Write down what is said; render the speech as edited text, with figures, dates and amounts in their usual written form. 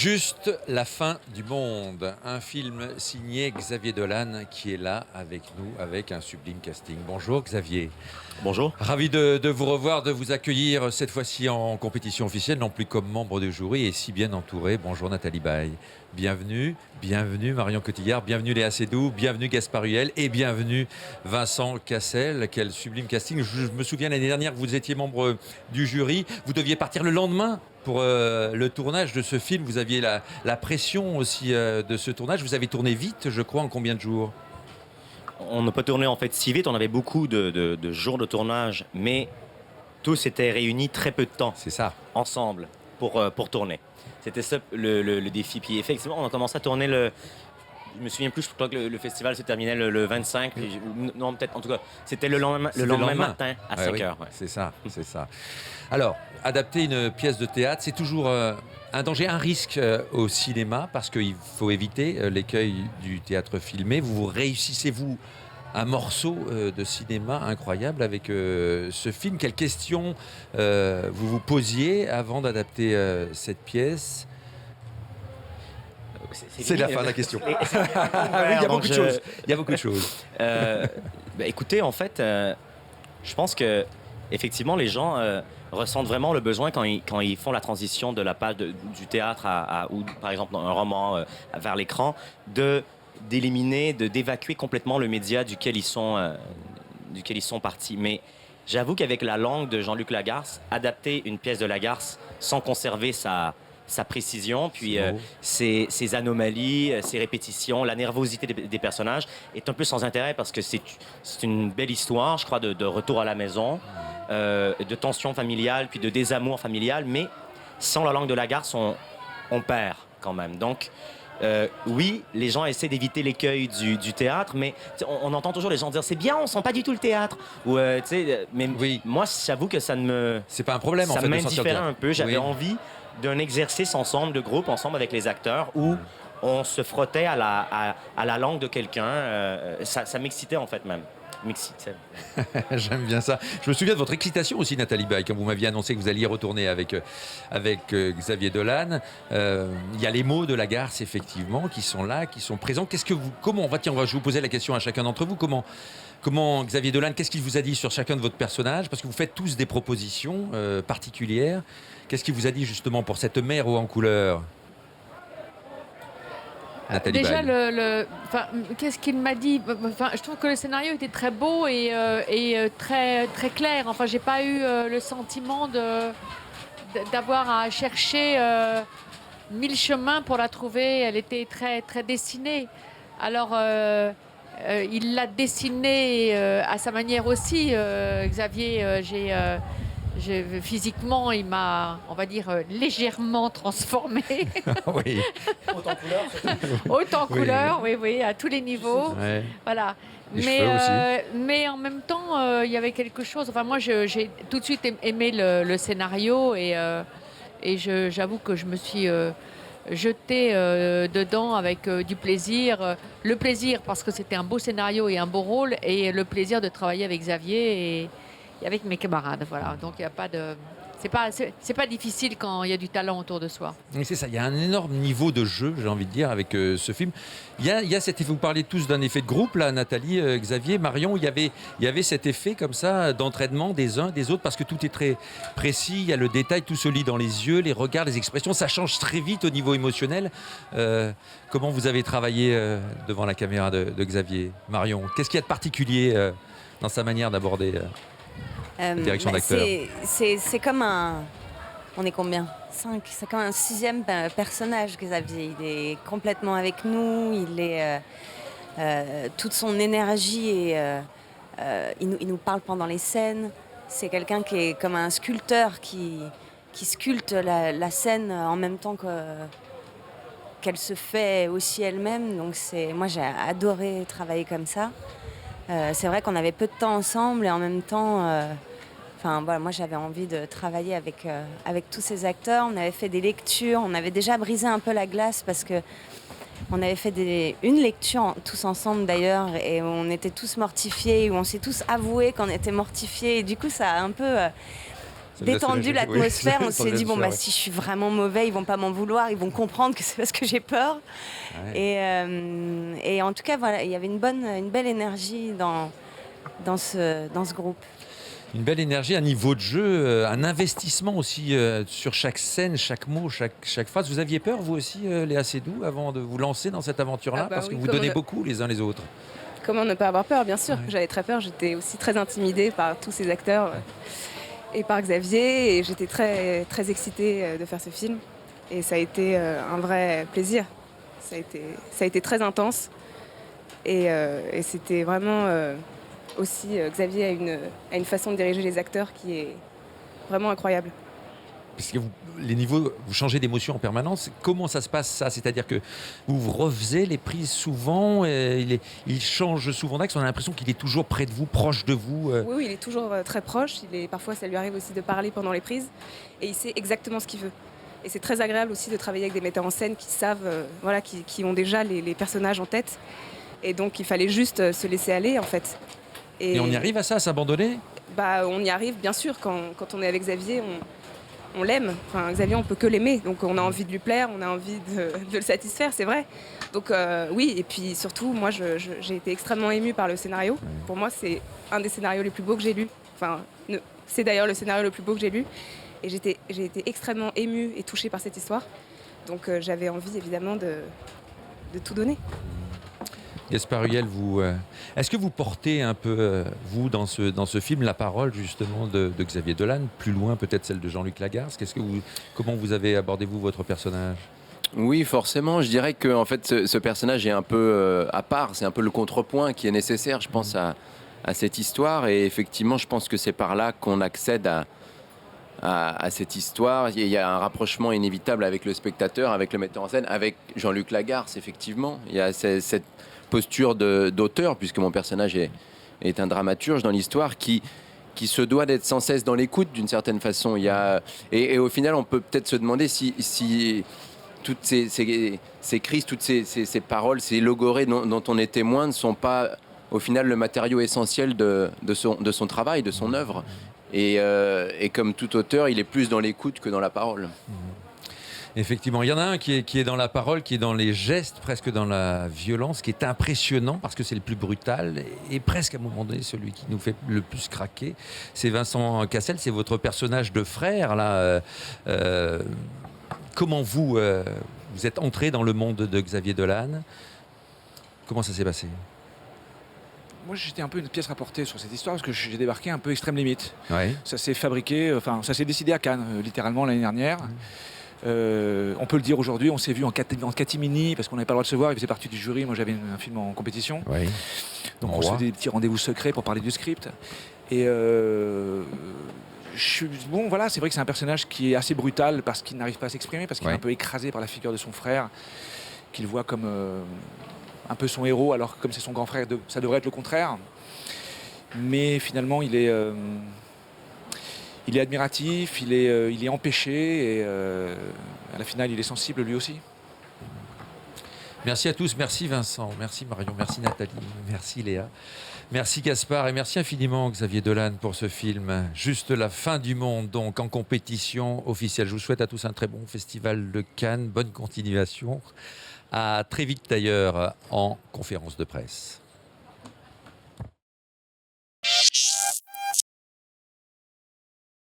Juste la fin du monde, un film signé Xavier Dolan qui est là avec nous, avec un sublime casting. Bonjour Xavier. Bonjour. Ravi de vous revoir, de vous accueillir cette fois-ci en compétition officielle, non plus comme membre de jury et si bien entouré. Bonjour Nathalie Baye. Bienvenue, bienvenue Marion Cotillard, bienvenue Léa Seydoux, bienvenue Gaspard Huel et bienvenue Vincent Cassel. Quel sublime casting. Je me souviens l'année dernière que vous étiez membre du jury. Vous deviez partir le lendemain pour le tournage de ce film. Vous aviez la pression aussi de ce tournage. Vous avez tourné vite, je crois, en combien de jours ? On n'a pas tourné en fait si vite, on avait beaucoup de jours de tournage, mais tous étaient réunis très peu de temps. C'est ça. Ensemble pour tourner. C'était ça le défi. Puis effectivement, on a commencé à tourner je me souviens plus, je crois que le festival se terminait le 25. Non, peut-être, en tout cas, c'était le lendemain matin à 5 heures. Ouais. C'est ça, c'est ça. Alors, adapter une pièce de théâtre, c'est toujours un danger, un risque au cinéma, parce qu'il faut éviter l'écueil du théâtre filmé. Vous réussissez, vous, un morceau de cinéma incroyable avec ce film. Quelles questions vous vous posiez avant d'adapter cette pièce ? C'est la fin de la question. Oui, il y a beaucoup de choses. Il y a beaucoup de choses. Écoutez, en fait, je pense que effectivement, les gens ressentent vraiment le besoin quand ils font la transition de la page du théâtre ou par exemple un roman vers l'écran, d'éliminer, d'évacuer complètement le média duquel ils sont partis. Mais j'avoue qu'avec la langue de Jean-Luc Lagarce, adapter une pièce de Lagarce sans conserver sa précision, puis ses anomalies, ses répétitions, la nervosité des personnages est un peu sans intérêt parce que c'est une belle histoire, je crois, de retour à la maison, de tension familiale, puis de désamour familial, mais sans la langue de Lagarce, on perd quand même. Donc, oui, les gens essaient d'éviter l'écueil du théâtre, mais on entend toujours les gens dire « c'est bien, on sent pas du tout le théâtre ». Mais oui. Moi, j'avoue que ça ne me... C'est pas un problème, en fait, de sentir le théâtre. Ça m'indiffère un peu. J'avais envie d'un exercice ensemble, de groupe, ensemble avec les acteurs, où on se frottait à la langue de quelqu'un. Ça m'excitait, en fait, même. J'aime bien ça. Je me souviens de votre excitation aussi, Nathalie Baye, quand vous m'aviez annoncé que vous alliez retourner avec Xavier Dolan. Il y a les mots de Lagarce, effectivement, qui sont là, qui sont présents. Je vais vous poser la question à chacun d'entre vous. Comment Xavier Dolan, qu'est-ce qu'il vous a dit sur chacun de votre personnage ? Parce que vous faites tous des propositions particulières. Qu'est-ce qu'il vous a dit justement pour cette mère haut en couleur ? Nathalie Déjà, Baye. qu'est-ce qu'il m'a dit ? Je trouve que le scénario était très beau et très, très clair. Enfin, j'ai pas eu le sentiment d'avoir à chercher 1000 chemins pour la trouver. Elle était très, très dessinée. Alors, il l'a dessinée à sa manière aussi. Xavier, physiquement, il m'a, on va dire, légèrement transformée. Oui. Haute en couleur. Haute en couleur, oui, à tous les niveaux. Ouais. Voilà. Mais en même temps, il y avait quelque chose. Enfin, moi, j'ai tout de suite aimé le scénario et j'avoue que je me suis jetée dedans avec du plaisir. Le plaisir parce que c'était un beau scénario et un beau rôle, et le plaisir de travailler avec Xavier et avec mes camarades. Voilà. Donc, il n'y a pas de... C'est pas difficile quand il y a du talent autour de soi. Oui, c'est ça, il y a un énorme niveau de jeu, j'ai envie de dire, avec ce film. Il y a cet effet, vous parlez tous d'un effet de groupe, là, Nathalie, Xavier, Marion, il y avait cet effet comme ça d'entraînement des uns, des autres, parce que tout est très précis, il y a le détail, tout se lit dans les yeux, les regards, les expressions, ça change très vite au niveau émotionnel. Comment vous avez travaillé devant la caméra de Xavier, Marion ? Qu'est-ce qu'il y a de particulier dans sa manière d'aborder la direction d'acteur ? C'est comme un... On est combien ? 5. C'est comme un 6e personnage, Xavier. Il est complètement avec nous. Il est... toute son énergie et il nous parle pendant les scènes. C'est quelqu'un qui est comme un sculpteur qui sculpte la scène en même temps qu'elle se fait aussi elle-même. Donc moi, j'ai adoré travailler comme ça. C'est vrai qu'on avait peu de temps ensemble et en même temps, moi j'avais envie de travailler avec tous ces acteurs. On avait fait des lectures, on avait déjà brisé un peu la glace parce que on avait fait une lecture tous ensemble d'ailleurs, et on était tous mortifiés, où on s'est tous avoué qu'on était mortifiés, et du coup ça a un peu détendu l'atmosphère. Oui. On s'est dit, si je suis vraiment mauvais, ils vont pas m'en vouloir, ils vont comprendre que c'est parce que j'ai peur. Ouais. Et en tout cas, voilà, il y avait une belle énergie dans ce groupe. Une belle énergie, un niveau de jeu, un investissement aussi sur chaque scène, chaque mot, chaque phrase. Vous aviez peur, vous aussi, Léa Seydoux, avant de vous lancer dans cette aventure-là, parce que vous donnez beaucoup les uns les autres. Comment ne pas avoir peur, bien sûr. Ouais. J'avais très peur, j'étais aussi très intimidée par tous ces acteurs et par Xavier, et j'étais très, très excitée de faire ce film. Et ça a été un vrai plaisir. Ça a été très intense, et c'était vraiment... aussi, Xavier a une façon de diriger les acteurs qui est vraiment incroyable. Parce que les niveaux, vous changez d'émotion en permanence. Comment ça se passe, ça? C'est-à-dire que vous refaisez les prises souvent, il change souvent d'axe, on a l'impression qu'il est toujours près de vous, proche de vous. Oui, il est toujours très proche. Parfois, ça lui arrive aussi de parler pendant les prises, et il sait exactement ce qu'il veut. Et c'est très agréable aussi de travailler avec des metteurs en scène qui savent, qui ont déjà les personnages en tête. Et donc, il fallait juste se laisser aller, en fait. Et on y arrive à ça, à s'abandonner? On y arrive, bien sûr. Quand on est avec Xavier, on l'aime. Enfin, Xavier, on peut que l'aimer. Donc on a envie de lui plaire, on a envie de le satisfaire, c'est vrai. Donc oui, et puis surtout, moi, j'ai été extrêmement émue par le scénario. Pour moi, c'est un des scénarios les plus beaux que j'ai lus. Enfin, c'est d'ailleurs le scénario le plus beau que j'ai lu. Et j'ai été extrêmement émue et touchée par cette histoire. Donc j'avais envie, évidemment, de tout donner. Gaspard Huliel, est-ce que vous portez un peu, vous, dans ce film, la parole justement de Xavier Dolan, plus loin peut-être celle de Jean-Luc Lagarce? Comment vous avez abordé, vous, votre personnage? Oui, forcément. Je dirais que en fait, ce personnage est un peu à part. C'est un peu le contrepoint qui est nécessaire, je pense, à cette histoire. Et effectivement, je pense que c'est par là qu'on accède à cette histoire. Il y a un rapprochement inévitable avec le spectateur, avec le metteur en scène, avec Jean-Luc Lagarce, effectivement. Il y a cette posture d'auteur, puisque mon personnage est un dramaturge dans l'histoire qui se doit d'être sans cesse dans l'écoute d'une certaine façon. Et au final, on peut peut-être se demander si toutes ces crises, toutes ces paroles, ces logorées dont on est témoin ne sont pas au final le matériau essentiel de son travail, de son œuvre. Et comme tout auteur, il est plus dans l'écoute que dans la parole. Effectivement, il y en a un qui est dans la parole, qui est dans les gestes, presque dans la violence, qui est impressionnant parce que c'est le plus brutal et presque à un moment donné celui qui nous fait le plus craquer. C'est Vincent Cassel, c'est votre personnage de frère là. Comment vous êtes entré dans le monde de Xavier Dolan? Comment ça s'est passé? Moi, j'étais un peu une pièce rapportée sur cette histoire parce que j'ai débarqué un peu extrême limite. Ouais. Ça s'est fabriqué, ça s'est décidé à Cannes, littéralement l'année dernière. On peut le dire aujourd'hui, on s'est vu en catimini parce qu'on n'avait pas le droit de se voir, il faisait partie du jury, moi j'avais un film en compétition. Oui. Donc on se faisait des petits rendez-vous secrets pour parler du script. Et c'est vrai que c'est un personnage qui est assez brutal parce qu'il n'arrive pas à s'exprimer, parce qu'il est un peu écrasé par la figure de son frère, qu'il voit comme un peu son héros, alors que comme c'est son grand frère, ça devrait être le contraire. Mais finalement, il est admiratif, il est empêché, et à la finale, il est sensible lui aussi. Merci à tous, merci Vincent, merci Marion, merci Nathalie, merci Léa, merci Gaspard et merci infiniment Xavier Dolan pour ce film. Juste la fin du monde, donc en compétition officielle. Je vous souhaite à tous un très bon festival de Cannes, bonne continuation. À très vite d'ailleurs en conférence de presse.